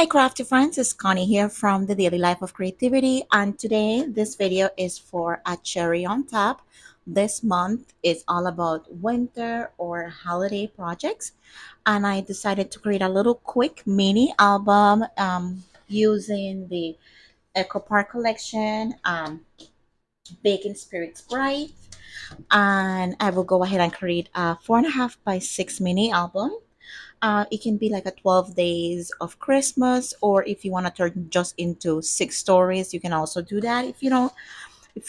Hi crafty friends, it's Connie here from the Daily Life of Creativity, and today this video is for a cherry on top. This month is all about winter or holiday projects, and I decided to create a little quick mini album using the Eco Park collection, Baking Spirits Bright, and I will go ahead and create a 4.5 by 6 mini album. It can be like a 12 days of Christmas, or if you want to turn just into 6 stories, you can also do that. If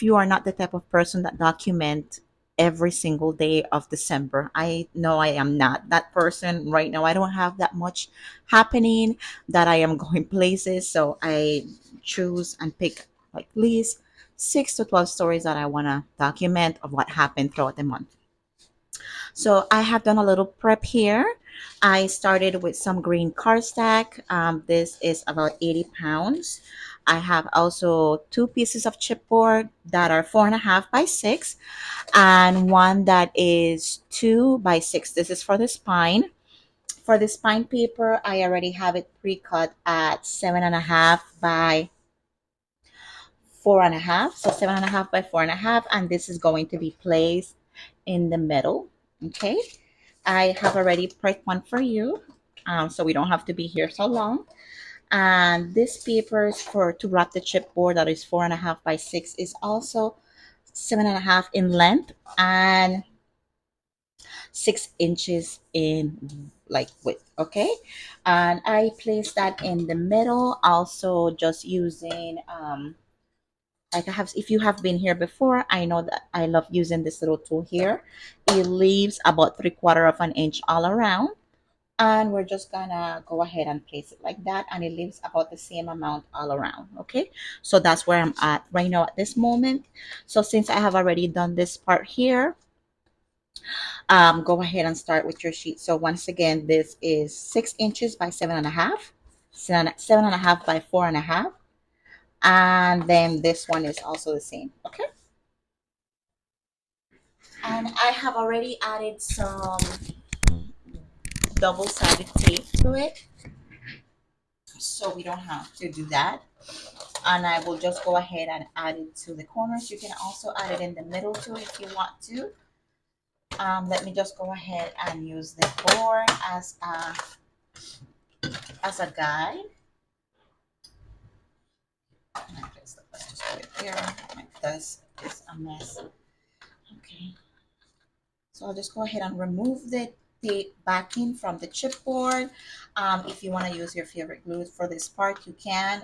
you are not the type of person that document every single day of December, I know I am not that person right now. I don't have that much happening that I am going places, so I choose and pick like at least 6 to 12 stories that I want to document of what happened throughout the month. So I have done a little prep here. I started with some green cardstock. This is about 80 pounds. I have also 2 pieces of chipboard that are 4.5 by 6 and one that is 2 by 6. This is for the spine. For the spine paper, I already have it pre-cut at 7.5 by 4.5. So 7.5 by 4.5, and this is going to be placed in the middle. Okay. I have already pricked one for you, so we don't have to be here so long. And this paper is for to wrap the chipboard that is 4.5 by 6 is also 7.5 in length and 6 inches in like width. Okay, and I placed that in the middle, also just using like I have, if you have been here before, I know that I love using this little tool here. It leaves about 3/4 of an inch all around, and we're just gonna go ahead and place it like that, and it leaves about the same amount all around. Okay, so that's where I'm at right now at this moment. So since I have already done this part here, go ahead and start with your sheet. So once again, this is 6 inches by 7.5, 7.5 by 4.5, and then this one is also the same. Okay, and I have already added some double-sided tape to it, so we don't have to do that. And I will just go ahead and add it to the corners. You can also add it in the middle too if you want to. Let me just go ahead and use the board as a guide. Let's just put it here. This is a mess. Okay, so I'll just go ahead and remove the tape backing from the chipboard. If you want to use your favorite glue for this part, you can.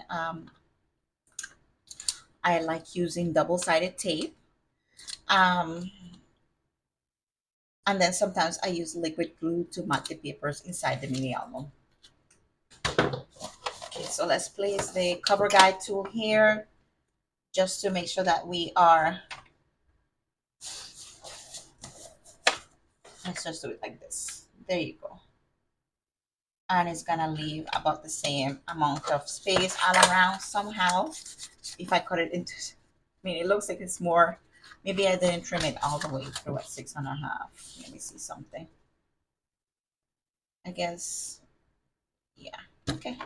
I like using double-sided tape. Um, And then sometimes I use liquid glue to mat the papers inside the mini album. Okay, so let's place the cover guide tool here just to make sure that we are, let's just do it like this. There you go. And it's gonna leave about the same amount of space all around somehow. If I cut it into, I mean, it looks like it's more, maybe I didn't trim it all the way through at 6.5. Let me see something. I guess, yeah, okay.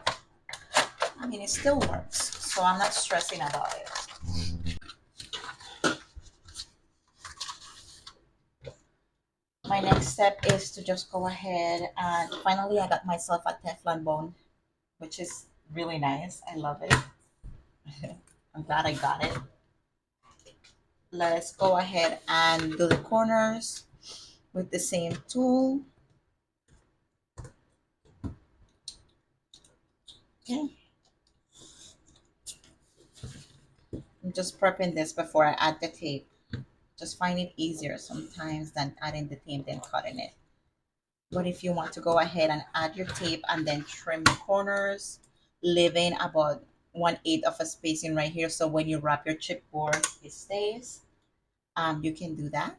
I mean, it still works, so I'm not stressing about it. My next step is to just go ahead and finally I got myself a Teflon bone, which is really nice. I love it. I'm glad I got it. Let's go ahead and do the corners with the same tool. Okay. I'm just prepping this before I add the tape. Just find it easier sometimes than adding the tape and cutting it. But if you want to go ahead and add your tape and then trim the corners, leaving about 1/8 of a spacing right here, so when you wrap your chipboard, it stays. You can do that.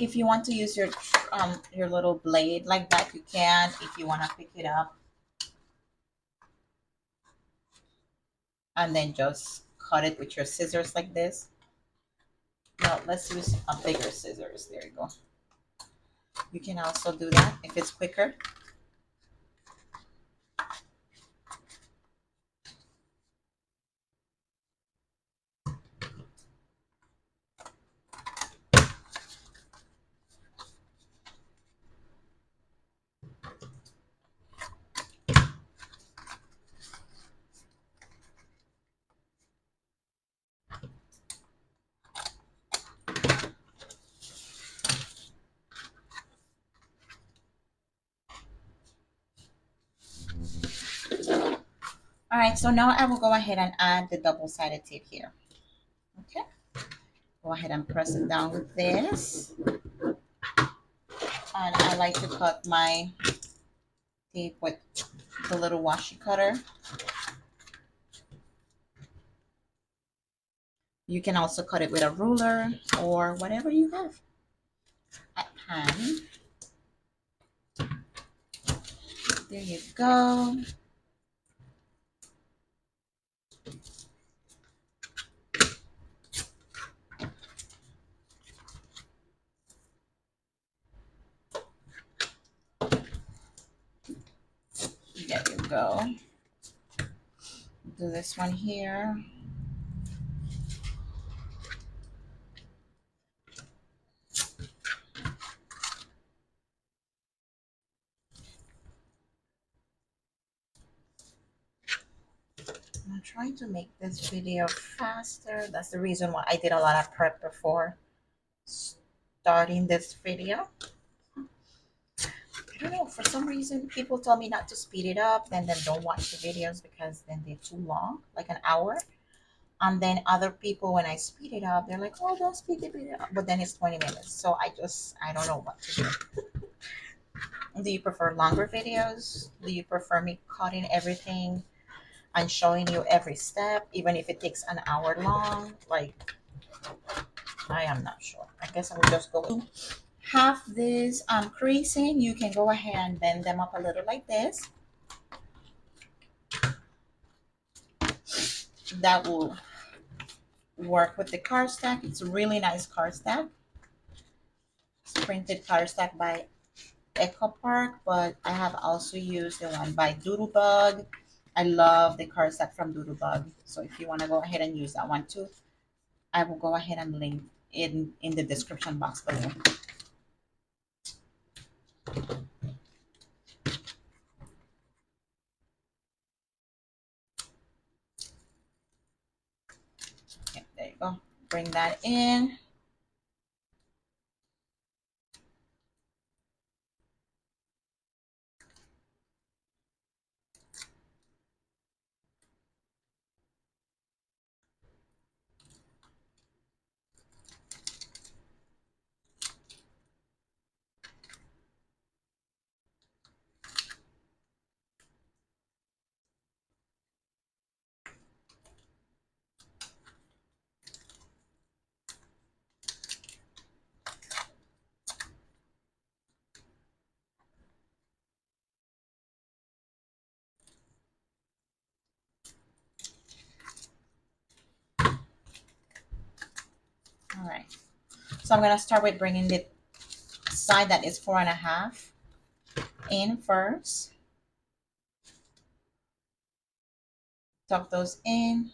If you want to use your little blade like that, you can. If you want to pick it up and then just cut it with your scissors like this. No, let's use a bigger scissors. There you go. You can also do that if it's quicker. All right, so now I will go ahead and add the double-sided tape here. Okay, go ahead and press it down with this. And I like to cut my tape with the little washi cutter. You can also cut it with a ruler or whatever you have at hand. There you go. There you go. Do this one here. I'm trying to make this video faster. That's the reason why I did a lot of prep before starting this video. I don't know, for some reason people tell me not to speed it up, then don't watch the videos because then they're too long, like an hour. And then other people, when I speed it up, they're like, oh, don't speed the video up, but then it's 20 minutes. So I don't know what to do. Do you prefer longer videos? Do you prefer me cutting everything and showing you every step, even if it takes an hour long? Like, I am not sure. I guess I will just go. Half this creasing, you can go ahead and bend them up a little like this. That will work with the cardstock. It's a really nice cardstock. It's printed cardstock by ACOT, but I have also used the one by Doodlebug. I love the cardstock from Doodlebug. So if you want to go ahead and use that one too, I will go ahead and link in the description box below. Okay, there you go. Bring that in. All right. So I'm going to start with bringing the side that is 4.5 in first. Tuck those in.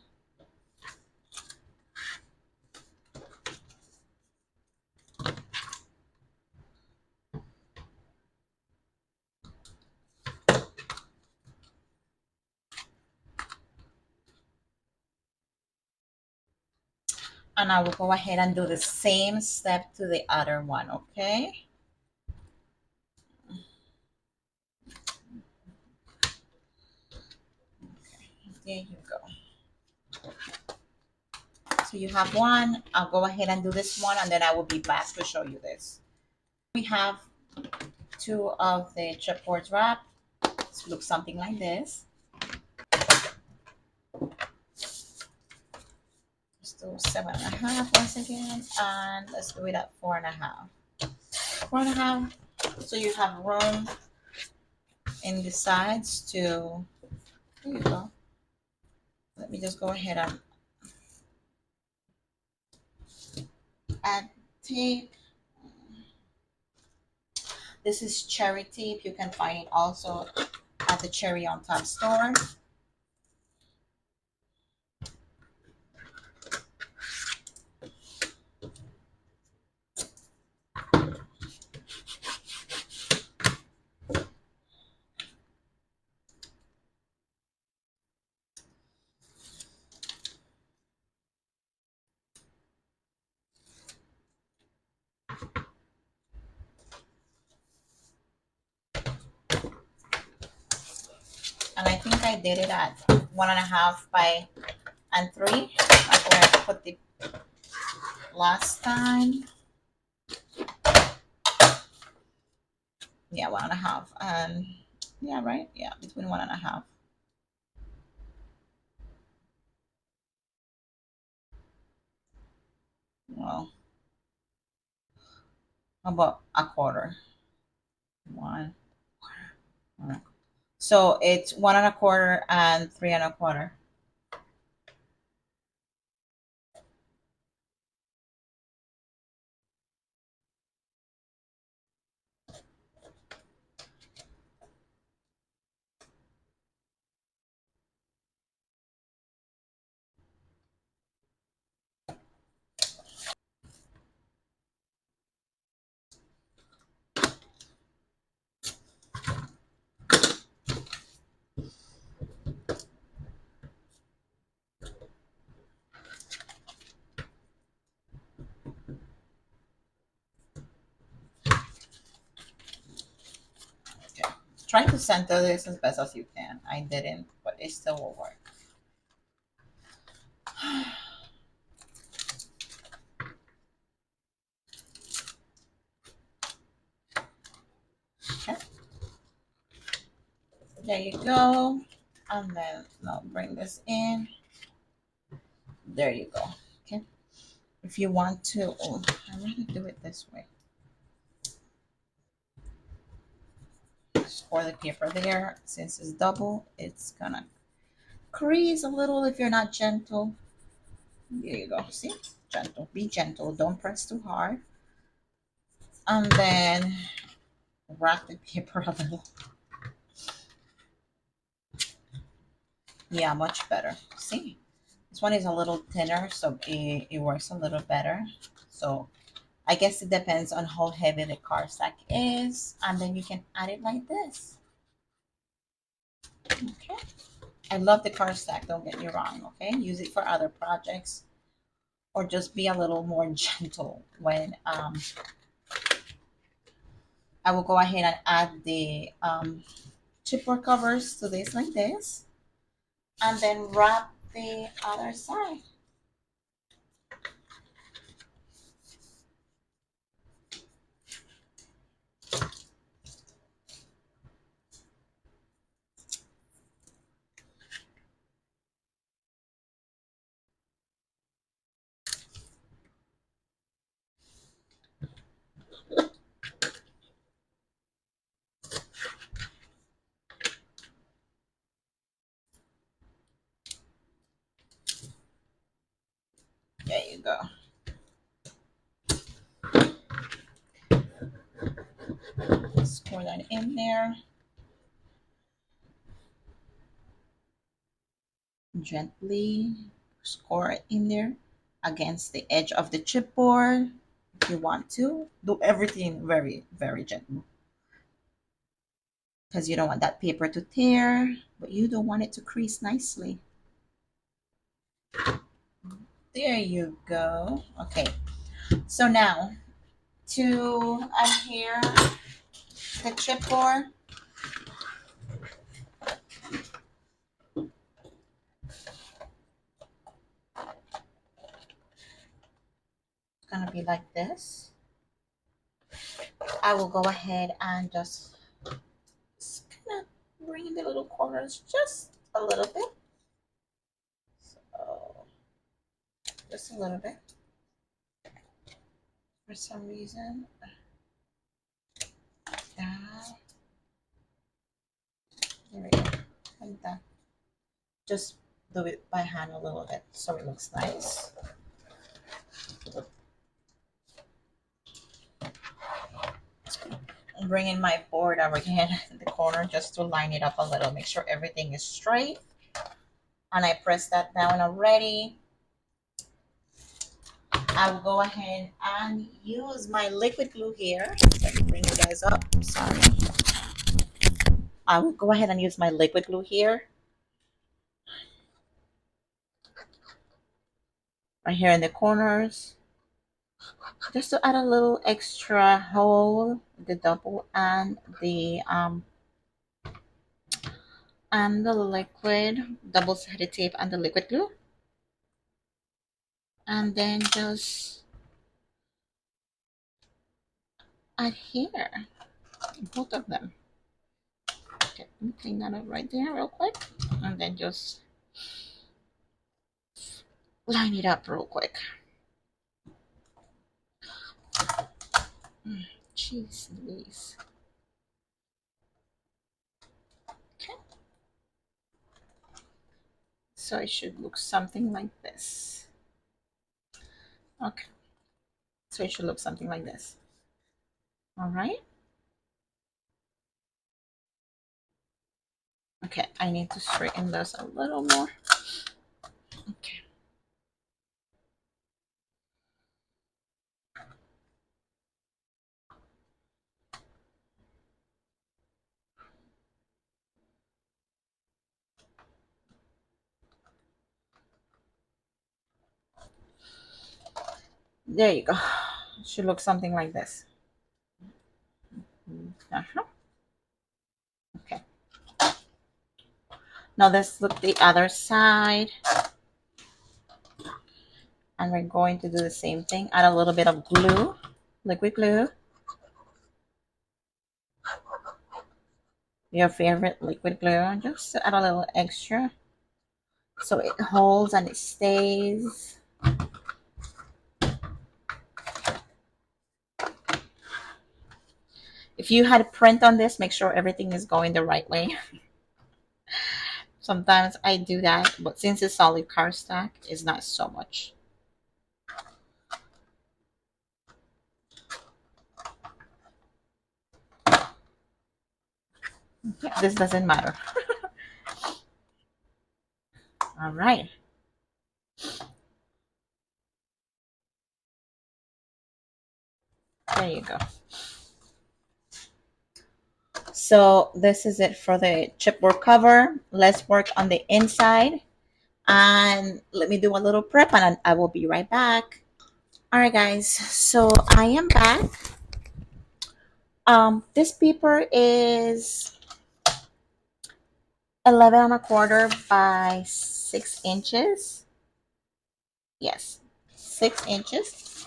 And I will go ahead and do the same step to the other one, okay? There you go. So you have one. I'll go ahead and do this one, and then I will be back to show you this. We have two of the chipboard wrap. It looks something like this. Let's do 7.5 once again, and let's do it at 4.5. 4.5, so you have room in the sides to, there you go. Let me just go ahead and add tape. This is cherry tape. You can find it also at the Cherry on Top store. And I think I did it at 1.5 by and 3, like where I put the last time. Yeah, 1.5, and yeah, right, yeah, between 1.5. Well, how about a quarter? One, one. So it's 1.25 and 3.25. Okay. Try to center this as best as you can. I didn't, but it still will work. Okay. There you go. And then now bring this in. There you go. Okay. If you want to, oh, I'm going to do it this way. Just pour the paper there. Since it's double, it's gonna crease a little if you're not gentle. There you go. See? Gentle. Be gentle. Don't press too hard. And then wrap the paper a little. Yeah, much better. See? This one is a little thinner, so it works a little better. So I guess it depends on how heavy the cardstock is. And then you can add it like this. Okay. I love the cardstock, don't get me wrong, okay? Use it for other projects or just be a little more gentle when I will go ahead and add the chipboard covers to this like this, and then wrap the other side. There you go. Pour that in there. Gently score it in there against the edge of the chipboard. If you want to, do everything very, very gentle because you don't want that paper to tear, but you don't want it to crease nicely. There you go. Okay, so now to adhere the chipboard, it's gonna be like this. I will go ahead and just kind of bring the little corners just a little bit. So just a little bit. For some reason, that. There we go. Like that. Just do it by hand a little bit so it looks nice. I'm bringing my board over again in the corner just to line it up a little. Make sure everything is straight. And I press that down already. I will go ahead and use my liquid glue here. Let me bring you guys up. Sorry. I will go ahead and use my liquid glue here. Right here in the corners. Just to add a little extra hole, the double and the liquid, double-sided tape and the liquid glue. And then just add here, both of them. Okay, let me clean that up right there real quick. And then just line it up real quick. Jeez Louise. Okay. So it should look something like this. Okay. So it should look something like this. All right. Okay, I need to straighten this a little more. Okay. There you go. It should look something like this. Okay. Now let's look the other side. And we're going to do the same thing. Add a little bit of glue, liquid glue. Your favorite liquid glue. Just to add a little extra so it holds and it stays. If you had print on this, make sure everything is going the right way. Sometimes I do that, but since it's solid cardstock, it's not so much. This doesn't matter. All right. There you go. So this is it for the chipboard cover. Let's work on the inside. And let me do a little prep and I will be right back. All right, guys. So I am back. This paper is 11 and a quarter by 6 inches. Yes, 6 inches.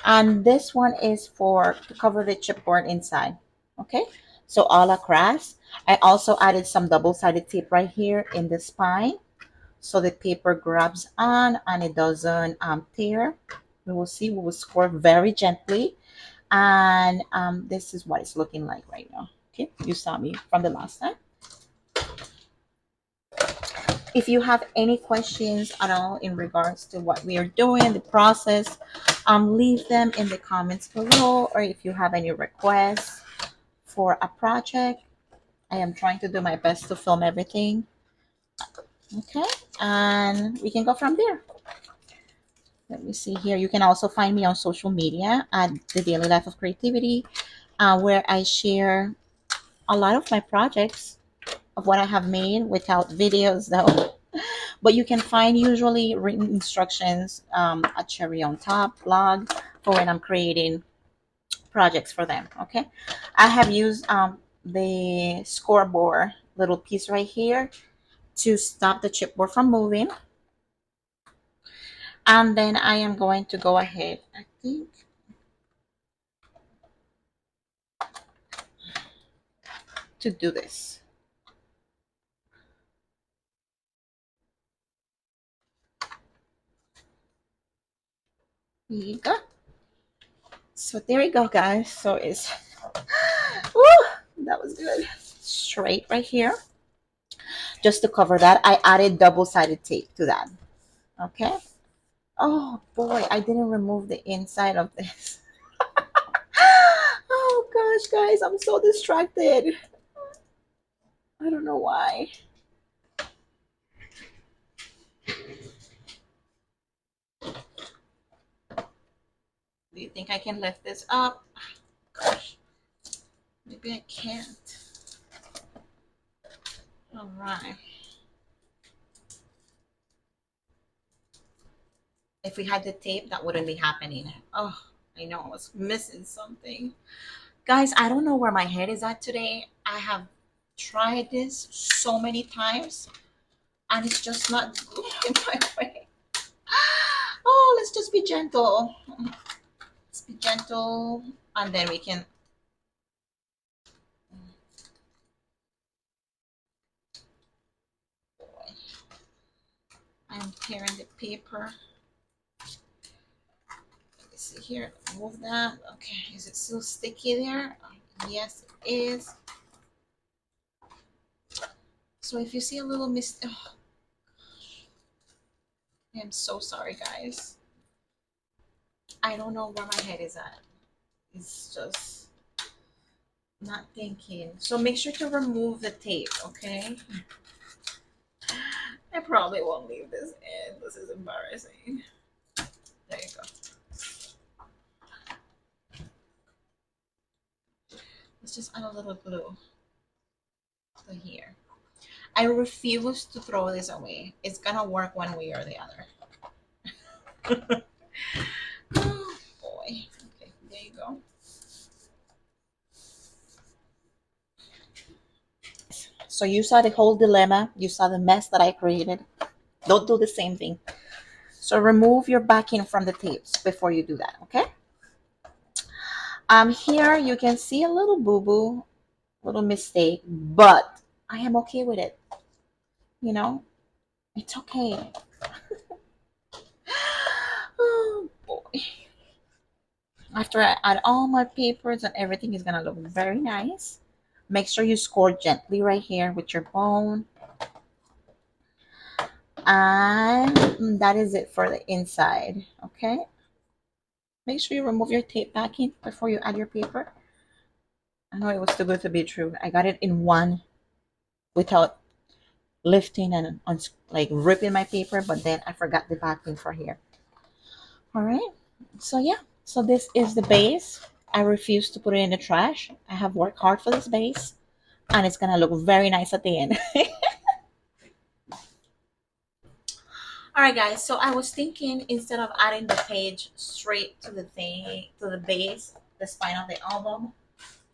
And this one is for to cover the chipboard inside. Okay, so all across. I also added some double-sided tape right here in the spine so the paper grabs on and it doesn't tear. We will see. We will score very gently. And this is what it's looking like right now. Okay, you saw me from the last time. If you have any questions at all in regards to what we are doing, the process, leave them in the comments below. Or if you have any requests for a project, I am trying to do my best to film everything. Okay, and we can go from there. Let me see here. You can also find me on social media at The Daily Life of Creativity, where I share a lot of my projects of what I have made without videos though. But you can find usually written instructions at Cherry on Top blog for when I'm creating projects for them. Okay, I have used the scoreboard little piece right here to stop the chipboard from moving. And then I am going to go ahead, I think, to do this. Here you go. So there you go, guys. So it's woo, That was good. Straight right here. Just to cover that, I added double-sided tape to that. Okay. Oh boy, I didn't remove the inside of this. Oh gosh, guys, I'm so distracted. I don't know why. Do you think I can lift this up? Gosh, maybe I can't. All right. If we had the tape, that wouldn't be happening. Oh, I know I was missing something. Guys, I don't know where my head is at today. I have tried this so many times and it's just not going my way. Oh, let's just be gentle. Let's be gentle and then we can. Boy, I'm tearing the paper. Let me see here. Move that. Okay, is it still sticky there? Yes, it is. So if you see a little mistake, oh, I am so sorry, guys. I don't know where my head is at. It's just not thinking. So make sure to remove the tape, okay? I probably won't leave this in. This is embarrassing. There you go. Let's just add a little glue to here. I refuse to throw this away. It's gonna work one way or the other. Oh boy. Okay, there you go. So you saw the whole dilemma. You saw the mess that I created. Don't do the same thing. So remove your backing from the tapes before you do that, okay? Here you can see a little boo-boo, little mistake, but I am okay with it. You know, it's okay. Oh boy. After I add all my papers and everything is gonna look very nice. Make sure you score gently right here with your bone. And that is it for the inside, okay? Make sure you remove your tape backing before you add your paper. I know it was too good to be true. I got it in one without lifting and like ripping my paper, but then I forgot the backing for here. All right. So yeah. So this is the base. I refuse to put it in the trash. I have worked hard for this base, and it's gonna look very nice at the end. All right, guys. So I was thinking instead of adding the page straight to the thing to the base, the spine of the album,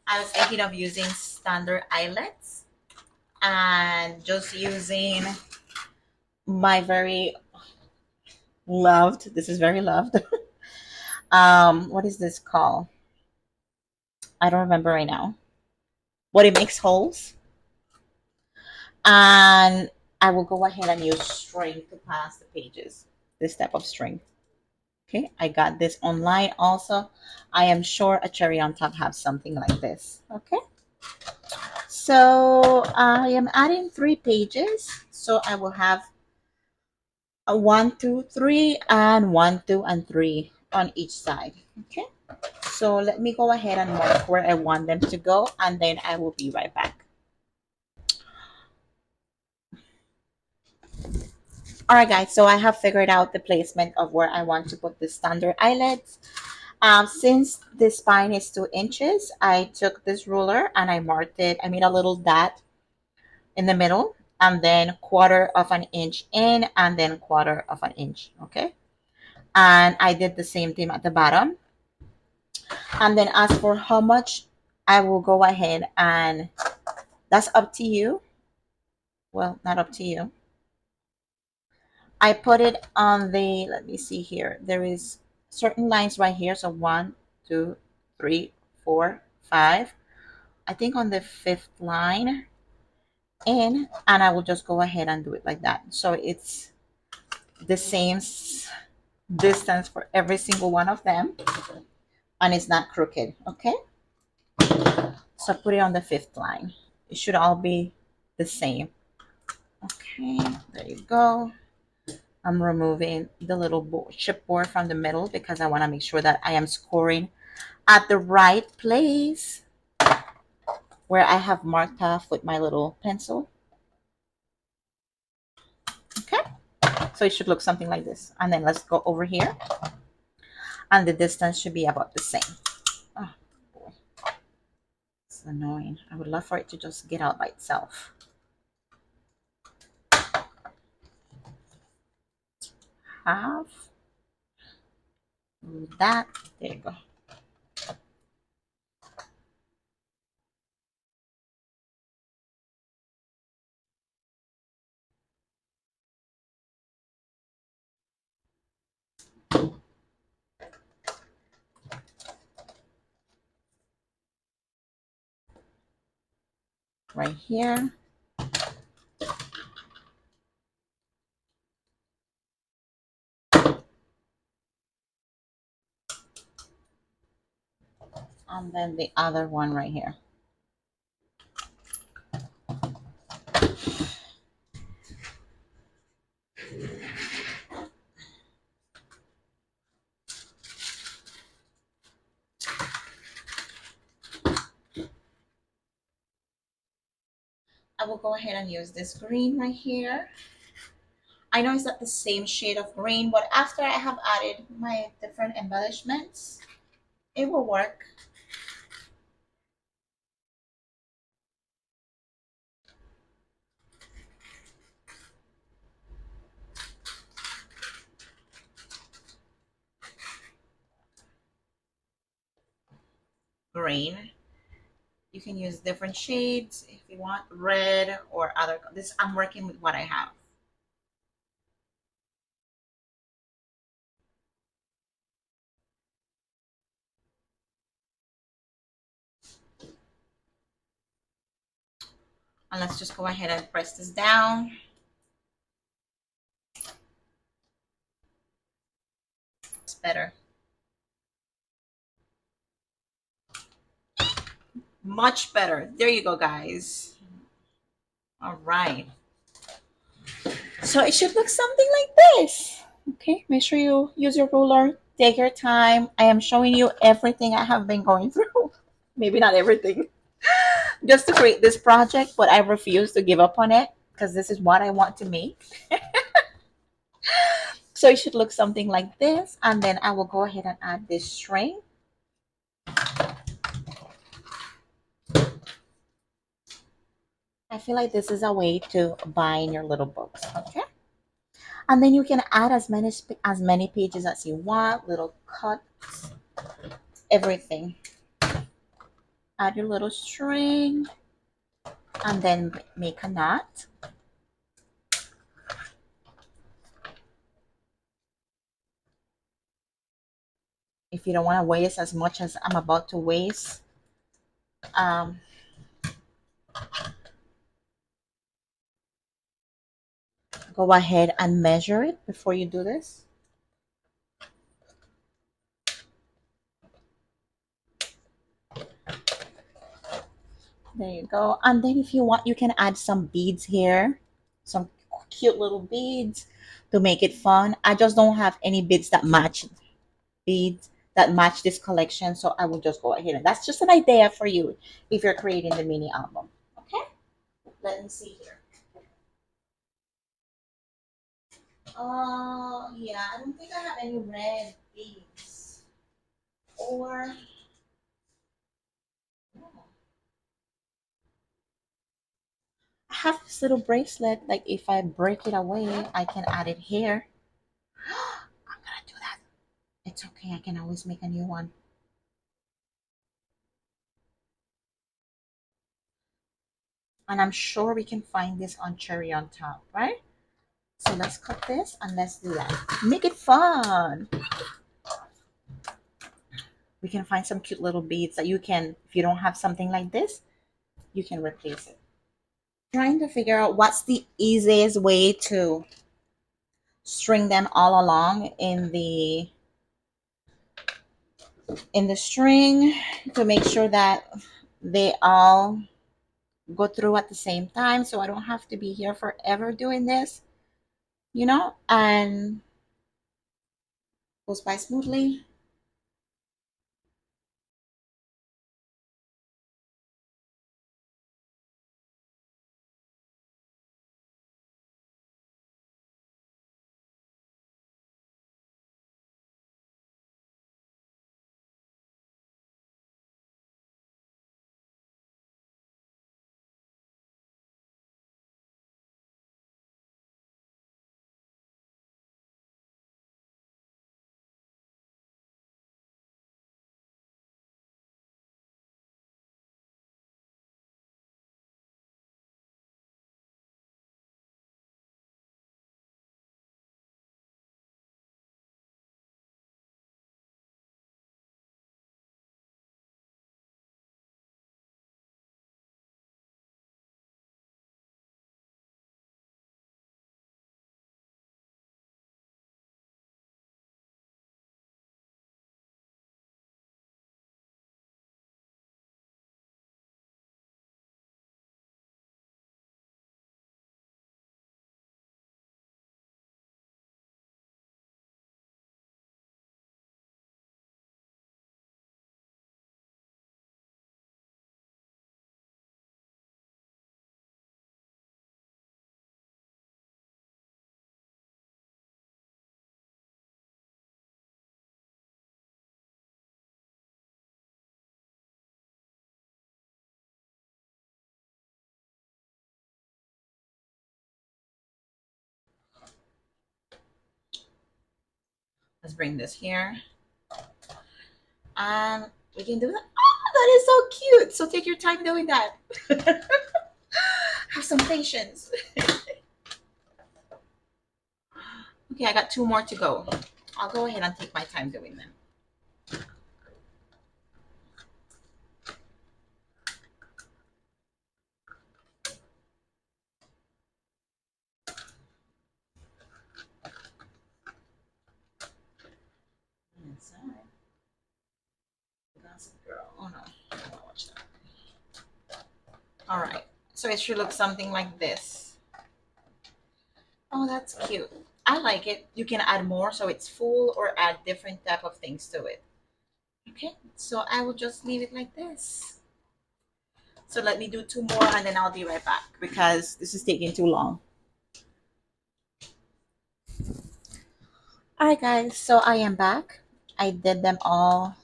I was thinking of using standard eyelets and just using my very loved. This is very loved. What is this called? I don't remember right now. But it makes holes, and I will go ahead and use string to pass the pages. This type of string. Okay, I got this online also. I am sure a cherry on top have something like this. Okay, so I am adding 3 pages. So I will have a 1, 2, 3, and 1, 2, and 3 on each side. Okay, so let me go ahead and mark where I want them to go, and then I will be right back. All right, guys, so I have figured out the placement of where I want to put the standard eyelets. Since the spine is 2 inches, I took this ruler and I marked it. I made a little dot in the middle, and then 1/4 inch in, and then 1/4 inch. Okay, and I did the same thing at the bottom. And then as for how much, I will go ahead and that's up to you. Well, not up to you. I put it on the, let me see here. There is certain lines right here. So 1, 2, 3, 4, 5. I think on the 5th line in, and I will just go ahead and do it like that. So it's the same distance for every single one of them, and it's not crooked. Okay. So put it on the fifth line. It should all be the same. Okay, there you go. I'm removing the little chipboard from the middle because I want to make sure that I am scoring at the right place where I have marked off with my little pencil. Okay, so it should look something like this. And then let's go over here. And the distance should be about the same. Oh, boy. It's annoying. I would love for it to just get out by itself. Half. That. There you go. Right here. And then the other one right here. I will go ahead and use this green right here. I know it's not the same shade of green, but after I have added my different embellishments, it will work. Green. You can use different shades if you want, red or other. This I'm working with what I have. And let's just go ahead and press this down. It's better. Much better. There you go, guys. All right. So it should look something like this. Okay, make sure you use your ruler. Take your time. I am showing you everything I have been going through. Maybe not everything, just to create this project, but I refuse to give up on it because this is what I want to make. So it should look something like this. And then I will go ahead and add this string. I feel like this is a way to bind your little books. Okay. And then you can add as many pages as you want, little cuts, everything. Add your little string and then make a knot. If you don't want to waste as much as I'm about to waste, um, go ahead and measure it before you do this. There you go. And then if you want, you can add some beads here, some cute little beads to make it fun. I just don't have any beads that match this collection, so I will just go ahead and that's just an idea for you if you're creating the mini album. Okay, let me see here. Yeah, I don't think I have any red beads or I have this little bracelet. Like if I break it away, I can add it here. I'm gonna do that. It's okay. I can always make a new one. And I'm sure we can find this on Cherry on Top, right? So let's cut this and let's do that. Make it fun. We can find some cute little beads that you can, if you don't have something like this, you can replace it. Trying to figure out what's the easiest way to string them all along in the string to make sure that they all go through at the same time, so I don't have to be here forever doing this, and goes by smoothly. Let's bring this here, and we can do that. Oh, that is so cute. So take your time doing that. Have some patience. Okay, I got two more to go. I'll go ahead and take my time doing them. Inside. Gossip Girl. Oh no, I don't want to watch that. All right. So it should look something like this. Oh, that's cute. I like it. You can add more so it's full or add different type of things to it. Okay, so I will just leave it like this. So let me do two more and then I'll be right back because this is taking too long. All right, guys, so I am back. I did them all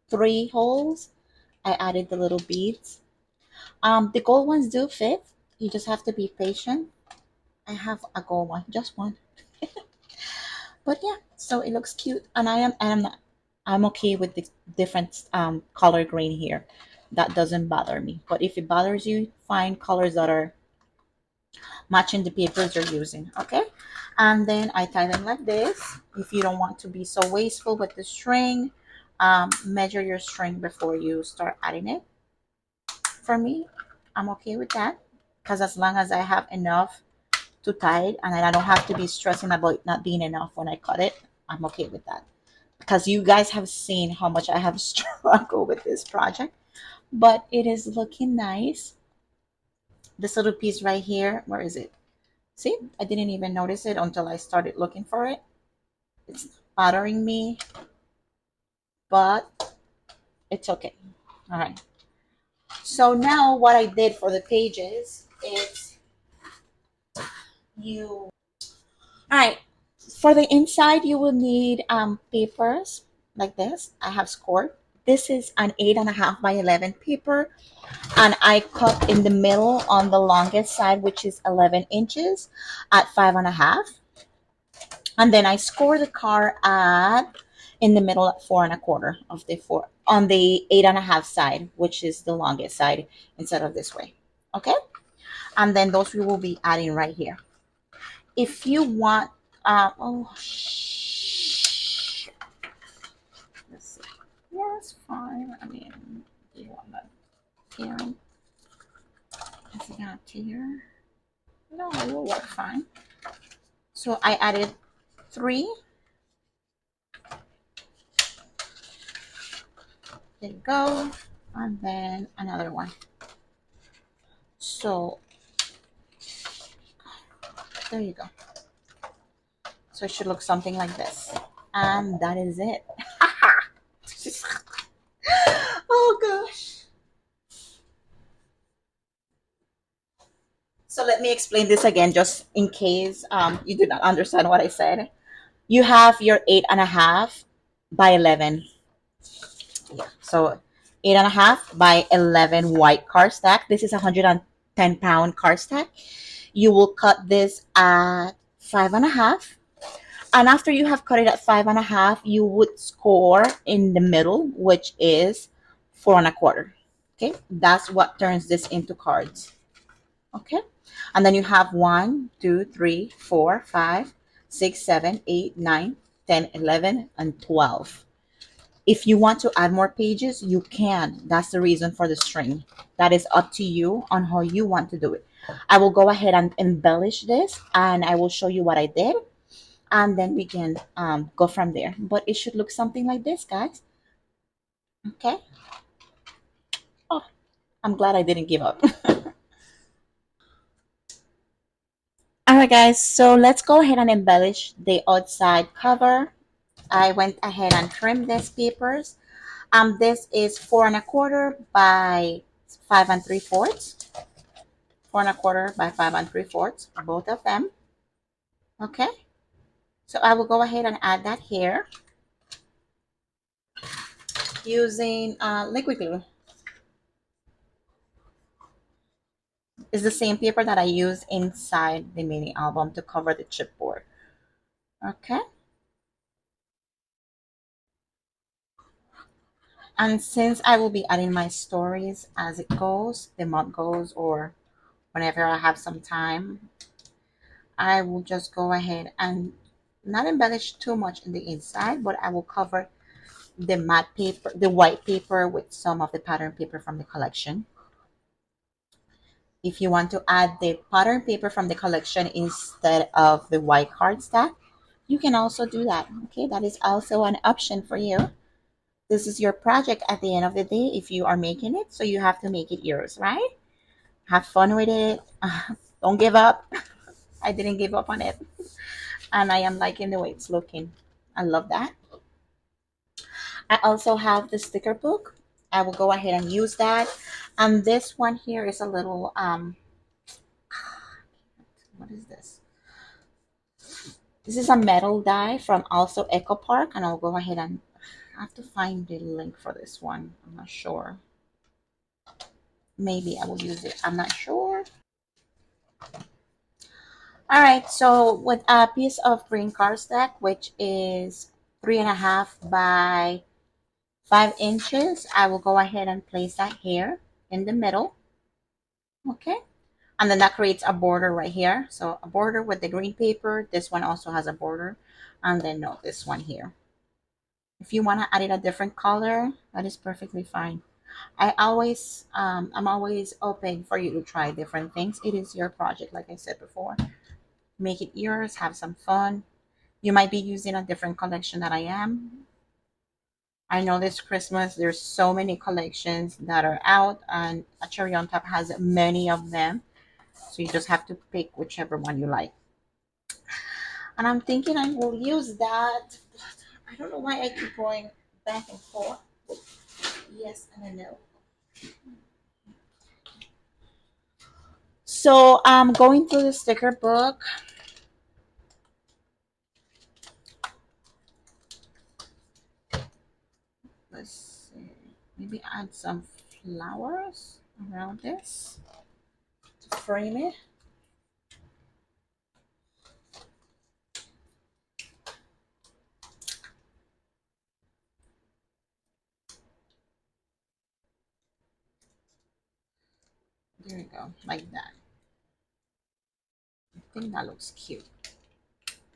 three holes. I added the little beads. The gold ones do fit. You just have to be patient. I have a gold one, just one. But yeah, so it looks cute, and I'm okay with the different color green here. That doesn't bother me. But if it bothers you, find colors that are matching the papers you're using. Okay, and then I tie them like this. If you don't want to be so wasteful with the string, measure your string before you start adding it. For me, I'm okay with that because as long as I have enough to tie it and I don't have to be stressing about not being enough when I cut it, I'm okay with that. Because you guys have seen how much I have struggled with this project, but it is looking nice. This little piece right here, where is it? See, I didn't even notice it until I started looking for it. It's bothering me, but it's okay. All right. So now what I did for the pages is you all right, for the inside, you will need papers like this. I have scored. This is an 8.5 by 11 paper, and I cut in the middle on the longest side, which is 11 inches, at 5.5. And then I score the car at in the middle at 4.25 of the four on the 8.5 side, which is the longest side instead of this way. Okay, and then those we will be adding right here. If you want, oh, let's see. Yeah, it's fine. I mean, do you want that here? Is it not here? No, it will work fine. So I added 3. There you go. and then another one. So there you go. So it should look something like this. And that is it. Oh gosh. So let me explain this again, just in case you did not understand what I said. You have your 8.5 by 11. Yeah. So 8.5 by 11 white car stack. This is a 110-pound car stack. You will cut this at 5.5. And after you have cut it at 5.5, you would score in the middle, which is 4.25. Okay, that's what turns this into cards. Okay, and then you have 1, 2, 3, 4, 5, 6, 7, 8, 9, 10, 11, and 12. If you want to add more pages, you can. That's the reason for the string. That is up to you on how you want to do it. I will go ahead and embellish this, and I will show you what I did, and then we can go from there. But it should look something like this, guys. Okay. Oh, I'm glad I didn't give up. All right, guys. So let's go ahead and embellish the outside cover. I went ahead and trimmed these papers. This is 4.25 by 5 3/4. 4.25 by 5 3/4. Both of them. Okay. So I will go ahead and add that here using liquid glue. It's the same paper that I use inside the mini album to cover the chipboard. Okay. And since I will be adding my stories as it goes, the month goes, or whenever I have some time, I will just go ahead and not embellish too much in the inside, but I will cover the matte paper, the white paper, with some of the pattern paper from the collection. If you want to add the pattern paper from the collection instead of the white cardstock, you can also do that. Okay, that is also an option for you. This is your project at the end of the day if you are making it, so you have to make it yours, right? Have fun with it. Don't give up. I didn't give up on it, and I am liking the way it's looking. I love that. I also have the sticker book. I will go ahead and use that. And this one here is a little what is this? This is a metal die from also ACOT, and I'll go ahead and I have to find the link for this one. I'm not sure. Maybe I will use it. I'm not sure. All right, so with a piece of green cardstock, which is 3.5 by 5 inches, I will go ahead and place that here in the middle. Okay, and then that creates a border right here. So a border with the green paper. This one also has a border, and then no, this one here. If you want to add it a different color, that is perfectly fine. I'm always open for you to try different things. It is your project, like I said before. Make it yours. Have some fun. You might be using a different collection that I am. I know this Christmas there's so many collections that are out, and a Cherry on Top has many of them. So you just have to pick whichever one you like. And I'm thinking I will use that. I don't know why I keep going back and forth. Yes and a no. So I'm going through the sticker book. Let's see. Maybe add some flowers around this to frame it. There we go, like that. I think that looks cute.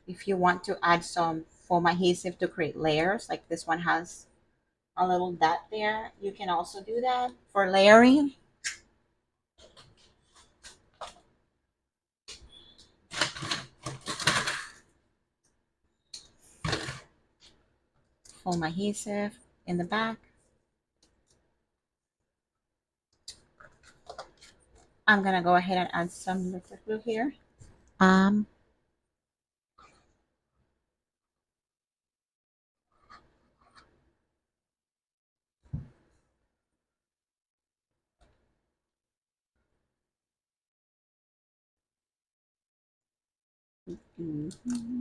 If you want to add some foam adhesive to create layers, like this one has a little dot there, you can also do that for layering. Foam adhesive in the back. I'm gonna go ahead and add some liquid glue here. Um,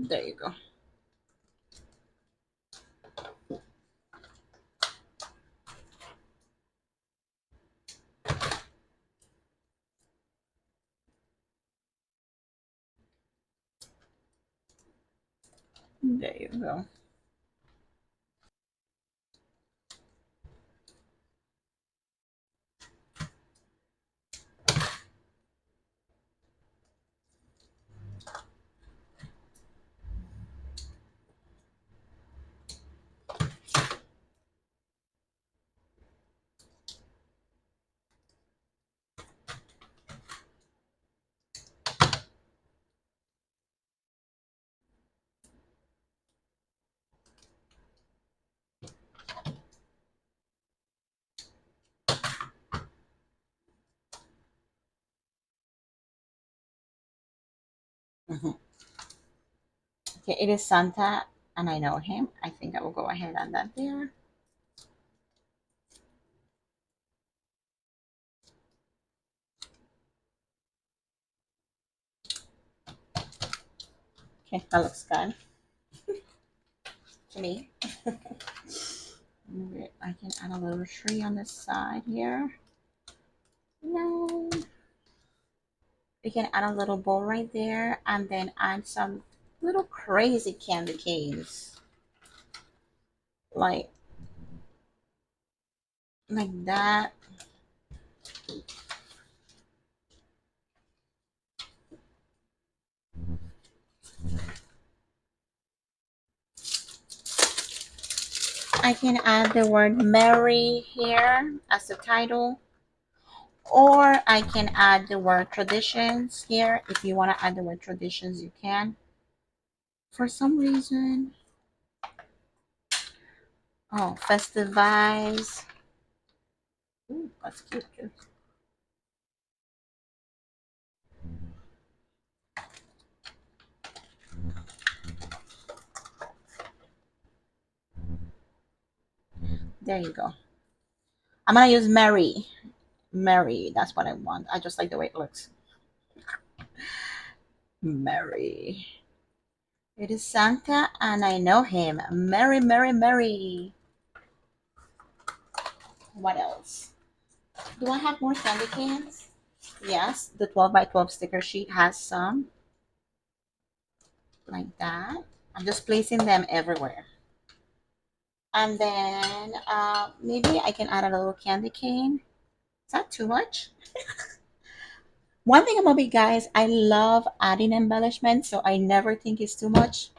there you go. There you go. Mhm. Okay, it is Santa, and I know him. I think I will go ahead and that there. Okay, that looks good to me. Maybe I can add a little tree on this side here. No. We can add a little bowl right there and then add some little crazy candy canes. Like like that. I can add the word Mary here as the title. Or I can add the word traditions here. If you want to add the word traditions, you can. For some reason, oh, festive vibes. Ooh, that's cute too. There you go. I'm gonna use Mary. Mary, that's what I want. I just like the way it looks. Mary. It is Santa, and I know him. Mary, Mary, Mary. What else? Do I have more candy cans? Yes, the 12 by 12 sticker sheet has some like that. I'm just placing them everywhere. And then maybe I can add a little candy cane. Is that too much? One thing about me, guys, I love adding embellishments, so I never think it's too much.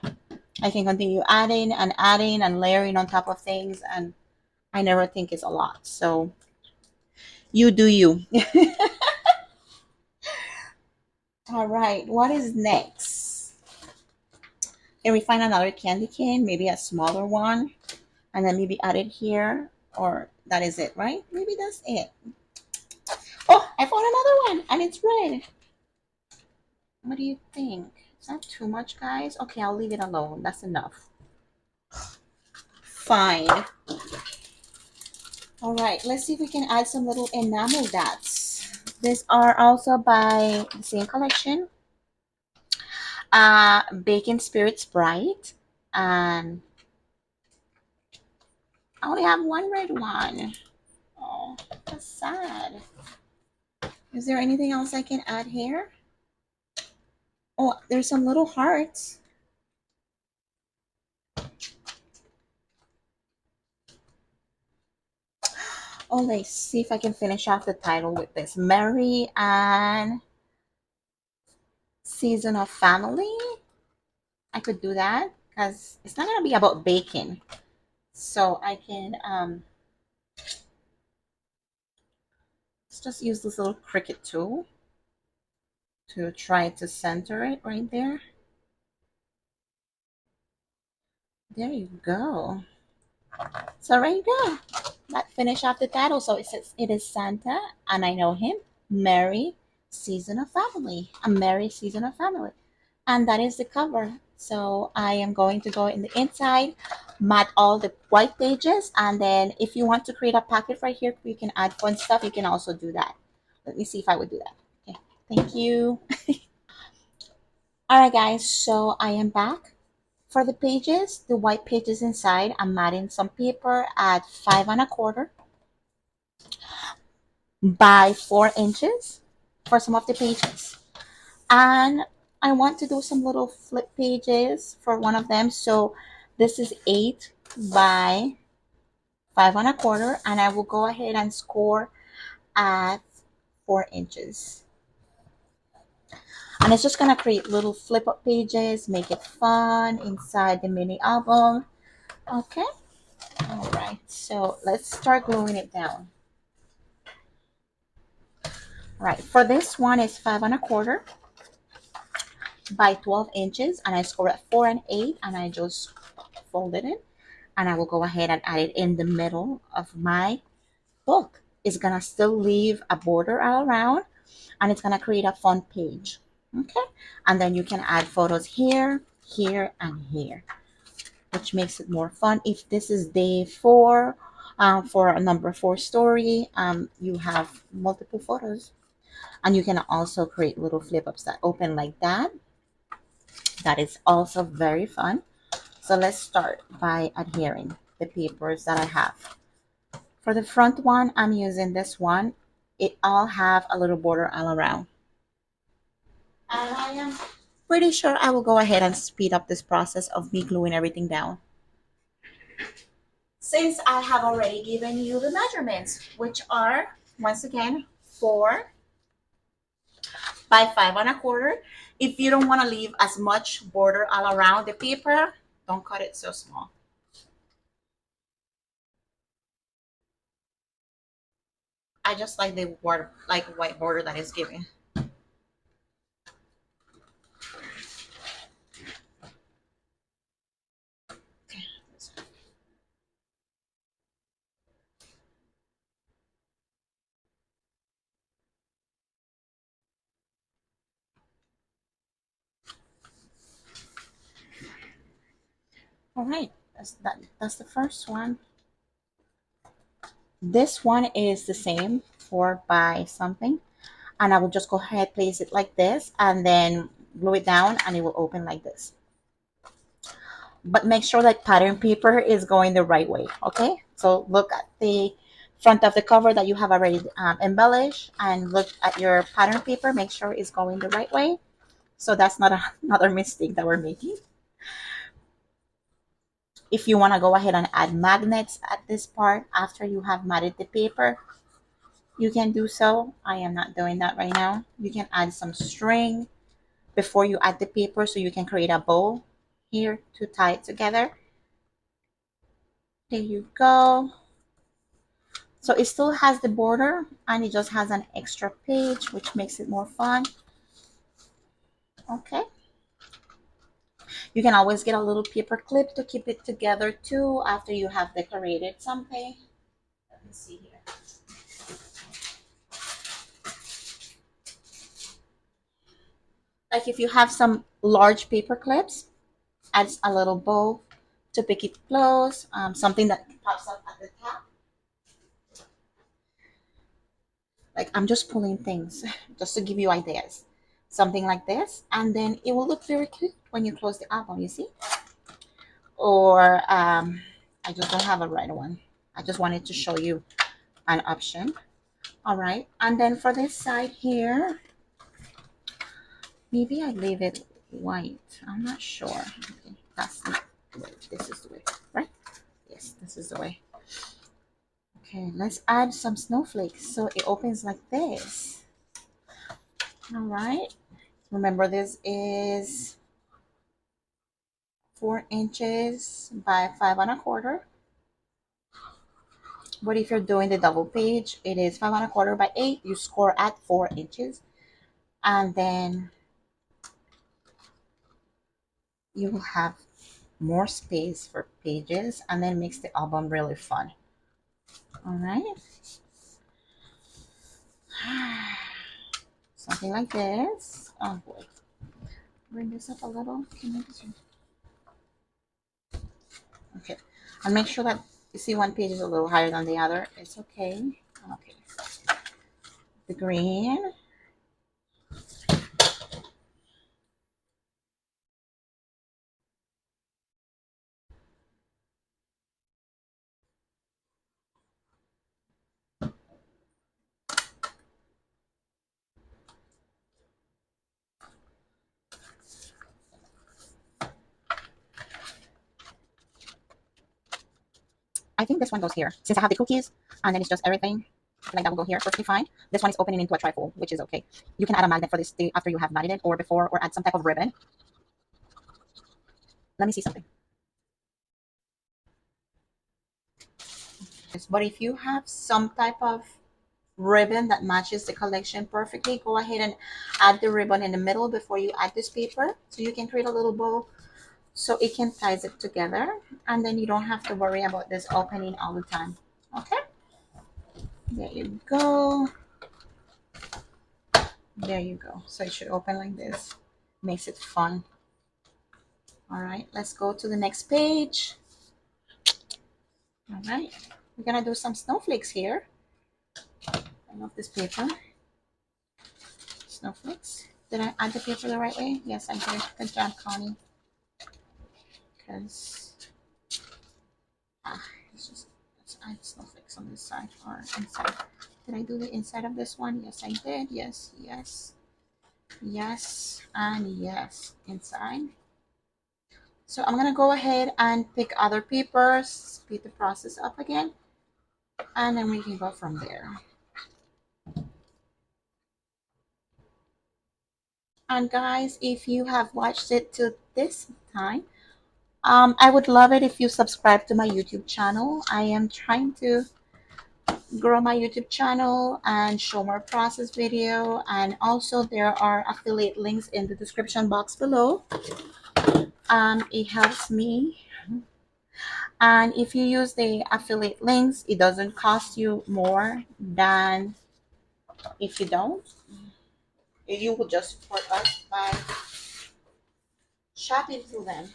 I can continue adding and layering on top of things, and I never think it's a lot. So you do you. All right, what is next? Can we find another candy cane, maybe a smaller one, and then maybe add it here? Or that is it, right? Maybe that's it. Oh, I found another one, and it's red. What do you think? Is that too much, guys? Okay, I'll leave it alone. That's enough. Fine. All right, let's see if we can add some little enamel dots. These are also by the same collection. Baking Spirits Bright. And I only have one red one. Oh, that's sad. Is there anything else I can add here? Oh, there's some little hearts. Oh, let's see if I can finish off the title with this. Mary and Season of Family. I could do that because it's not going to be about baking. So I can let's just use this little Cricut tool to try to center it right there. There you go. So right you go. That finish off the title. So it says it is Santa, and I know him, Mary, season of family, a merry season of family. And that is the cover. So I am going to go in the inside, mat all the white pages, and then if you want to create a packet right here, you can add fun stuff. You can also do that. Let me see if I would do that. Okay, thank you. All right, guys. So I am back. For the pages, the white pages inside, I'm matting some paper at 5 1/4 by 4 inches for some of the pages. And I want to do some little flip pages for one of them. So this is 8 by 5 1/4, and I will go ahead and score at 4 inches. And it's just gonna create little flip up pages, make it fun inside the mini album. Okay, all right, so let's start gluing it down. All right, for this one it's 5 1/4 by 12 inches, and I score at 4 and 8, and I just fold it in, and I will go ahead and add it in the middle of my book. It's gonna still leave a border all around, and it's gonna create a fun page. Okay, and then you can add photos here, here, and here, which makes it more fun. If this is day 4, for a number 4 story, you have multiple photos, and you can also create little flip ups that open like that. That is also very fun. So let's start by adhering the papers that I have. For the front one, I'm using this one. It all have a little border all around. And I am pretty sure I will go ahead and speed up this process of me gluing everything down, since I have already given you the measurements, which are, once again, 4 by 5 1/4. If you don't want to leave as much border all around the paper, don't cut it so small. I just like the word, like white border that is given. Okay. All right, that's the first one. This one is the same, 4 by something, and I will just go ahead, place it like this, and then glue it down, and it will open like this. But make sure that pattern paper is going the right way. Okay, so look at the front of the cover that you have already embellished, and look at your pattern paper, make sure it's going the right way. So that's not another mistake that we're making. If you want to go ahead and add magnets at this part after you have matted the paper, you can do so. I am not doing that right now. You can add some string before you add the paper, so you can create a bow here to tie it together. There you go. So it still has the border, and it just has an extra page, which makes it more fun. Okay. You can always get a little paper clip to keep it together too after you have decorated something. Let me see here. Like if you have some large paper clips, add a little bow to pick it close, something that pops up at the top. Like I'm just pulling things just to give you ideas. Something like this, and then it will look very cute when you close the album, you see? Or I just don't have a right one. I just wanted to show you an option. All right, and then for this side here, maybe I leave it white. I'm not sure. Okay, that's not the way. This is the way, right? Yes, this is the way. Okay, let's add some snowflakes so it opens like this. All right, remember this is 4 inches by 5 1/4. But if you're doing the double page, it is 5 1/4 by 8. You score at 4 inches, and then you will have more space for pages, and then makes the album really fun. All right. So something like this. Oh boy, bring this up a little. Can you just... Okay, and make sure that you see one page is a little higher than the other. It's okay. Okay, the green. I think this one goes here. Since I have the cookies and then it's just everything, like that will go here perfectly fine. This one is opening into a trifold, which is okay. You can add a magnet for this after you have matted it or before, or add some type of ribbon. Let me see something. But if you have some type of ribbon that matches the collection perfectly, go ahead and add the ribbon in the middle before you add this paper, so you can create a little bow so it can ties it together, and then you don't have to worry about this opening all the time. Okay, there you go. There you go. So it should open like this. Makes it fun. All right, let's go to the next page. All right, we're gonna do some snowflakes here. I love this paper. Snowflakes. Did I add the paper the right way? Yes, I did. Good job, Connie. Because let's add snowflakes on this side or inside. Did I do the inside of this one? Yes, I did. Yes, yes, yes, and yes, inside. So I'm gonna go ahead and pick other papers, speed the process up again, and then we can go from there. And guys, if you have watched it to this time, I would love it if you subscribe to my YouTube channel. I am trying to grow my YouTube channel and show more process video, and also there are affiliate links in the description box below. It helps me, and if you use the affiliate links, it doesn't cost you more than if you don't. You will just support us by shopping through them.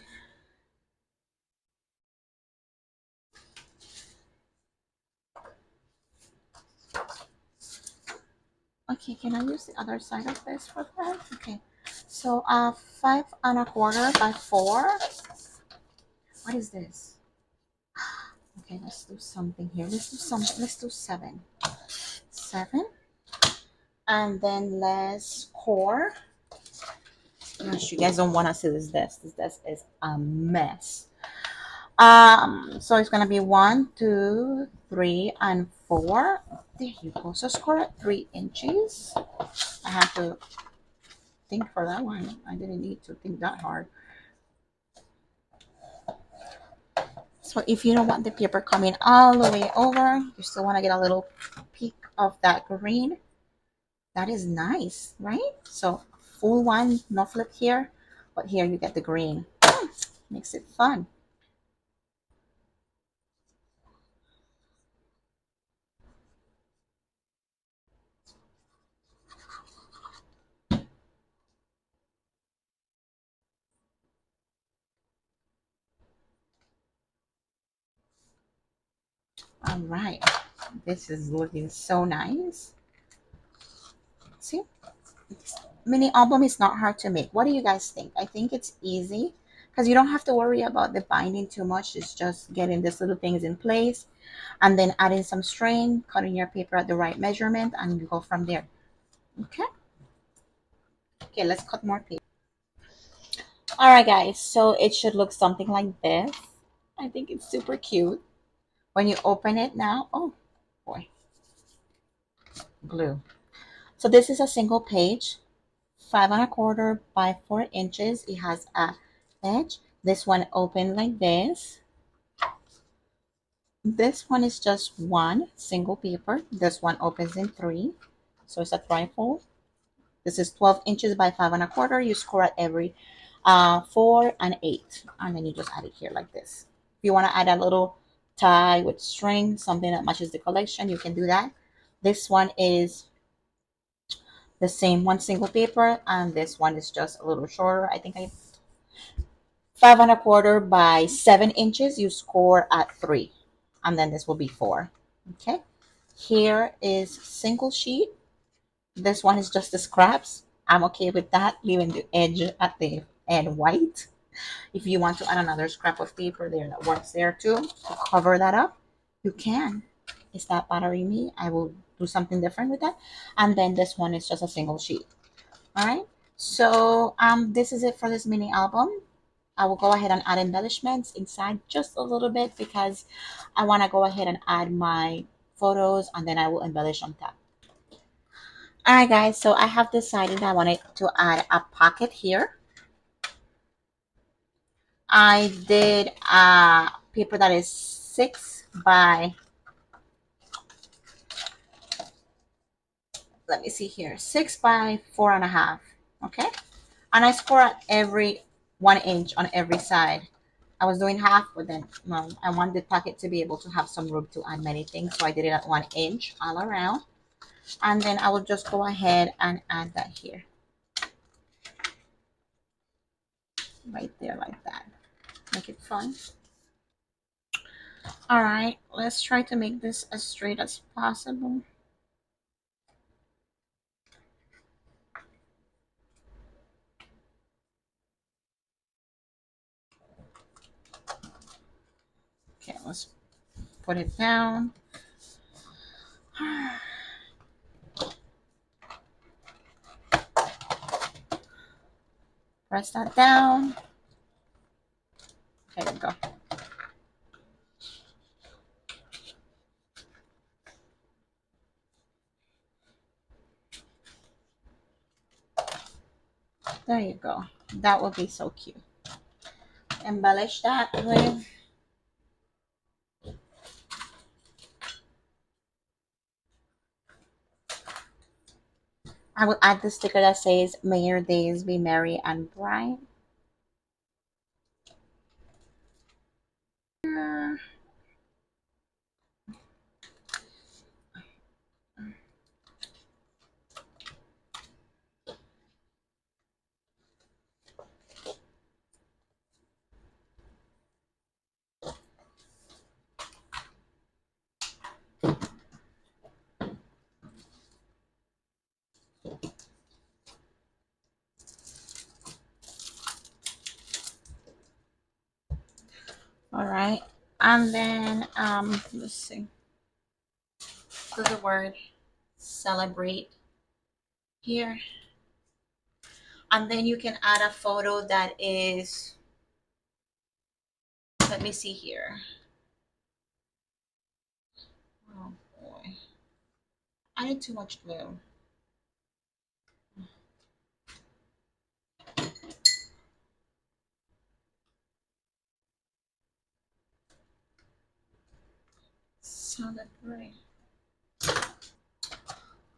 Okay, can I use the other side of this for that? Okay, so 5¼ by 4. What is this? Okay, let's do something here. Let's do 7. 7. And then let's core. Gosh, you guys don't want to see this desk. This desk is a mess. So it's gonna be 1, 2, 3, and 4. There you go. So score at 3 inches. I have to think for that one. I didn't need to think that hard. So if you don't want the paper coming all the way over, you still want to get a little peek of that green. That is nice, right? So full one, no flip here, but here you get the green. Makes it fun. All right, this is looking so nice. See, mini album is not hard to make. What do you guys think? I think it's easy because you don't have to worry about the binding too much. It's just getting these little things in place and then adding some string, cutting your paper at the right measurement, and you go from there. Okay. Okay, let's cut more paper. All right, guys. So it should look something like this. I think it's super cute. When you open it now, oh boy, glue. So this is a single page, 5¼ by 4 inches. It has a edge. This one open like this. This one is just one single paper. This one opens in 3. So it's a trifold. This is 12 inches by 5¼ You score at every 4 and 8. And then you just add it here like this. If you want to add a little tie with string, something that matches the collection, you can do that. This one is The same one single paper, and this one is just a little shorter. I think I 5 1/4 by 7 inches. You score at 3, and then this will be 4. Okay. Here is single sheet. This one is just the scraps. I'm okay with that, leaving the edge at the end white. If you want to add another scrap of paper there that works there too to cover that up, you can. Is that bothering me? I will do something different with that. And then this one is just a single sheet. All right. So this is it for this mini album. I will go ahead and add embellishments inside just a little bit because I want to go ahead and add my photos and then I will embellish on top. All right, guys. So I have decided I wanted to add a pocket here. I did a paper that is 6 by, let me see here, 6 by 4.5. Okay. And I score at every 1 inch on every side. I was doing half, but then no, I wanted the pocket to be able to have some room to add many things. So I did it at 1 inch all around. And then I will just go ahead and add that here. Right there like that. Make it fun. All right, let's try to make this as straight as possible. Okay, let's put it down. Press that down. There we go. There you go. That would be so cute. Embellish that with, I will add the sticker that says, "May your days be merry and bright." All right. And then, let's see. There's the word celebrate here. And then you can add a photo that is, let me see here. Oh boy. I need too much glue. Celebrate.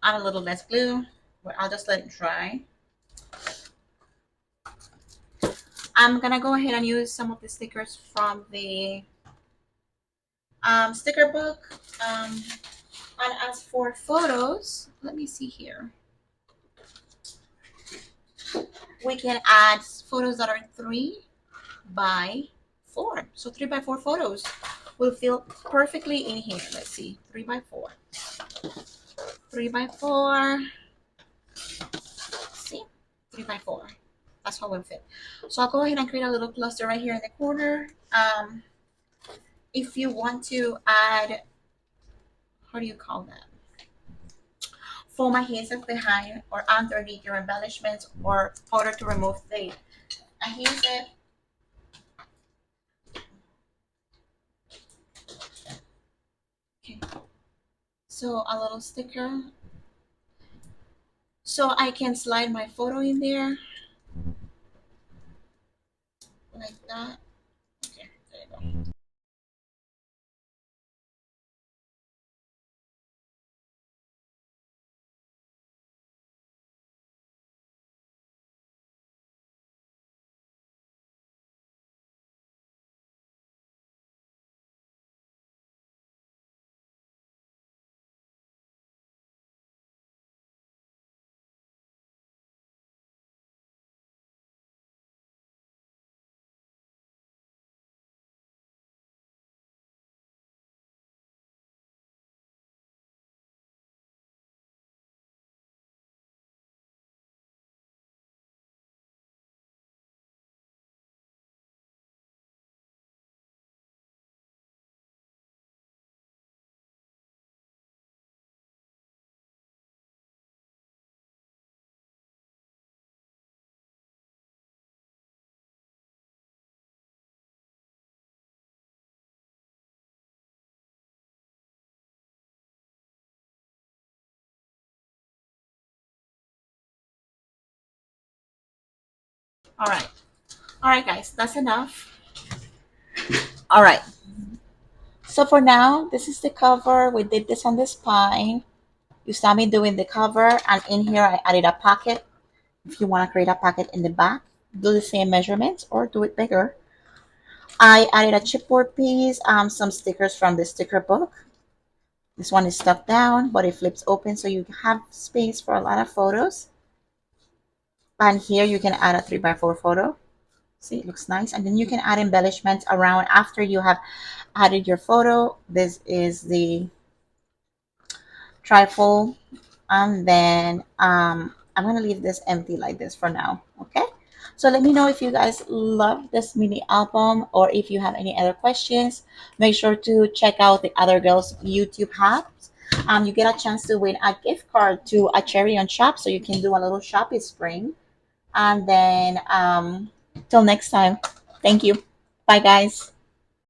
Add a little less glue, but I'll just let it dry. I'm gonna go ahead and use some of the stickers from the sticker book. And as for photos, let me see here. We can add photos that are 3 by 4. So 3 by 4 photos will fit perfectly in here. Let's see, 3 by 4. 3 by 4. See, 3 by 4. That's how it will fit. So I'll go ahead and create a little cluster right here in the corner. If you want to add, how do you call that? Foam adhesive behind or underneath your embellishments or powder to remove the adhesive. Okay. So a little sticker. So I can slide my photo in there like that. Okay, there you go. All right. All right, guys, that's enough. All right. So for now, this is the cover. We did this on the spine. You saw me doing the cover, and in here I added a pocket. If you want to create a pocket in the back, do the same measurements or do it bigger. I added a chipboard piece, some stickers from the sticker book. This one is stuck down, but it flips open so you have space for a lot of photos. And here you can add a 3x4 photo. See, it looks nice. And then you can add embellishments around after you have added your photo. This is the trifold. And then I'm going to leave this empty like this for now. Okay. So let me know if you guys love this mini album or if you have any other questions. Make sure to check out the other girls' YouTube hubs. You get a chance to win a gift card to a Cherry on Shop, so you can do a little shopping spring. And then till next time, thank you. Bye, guys.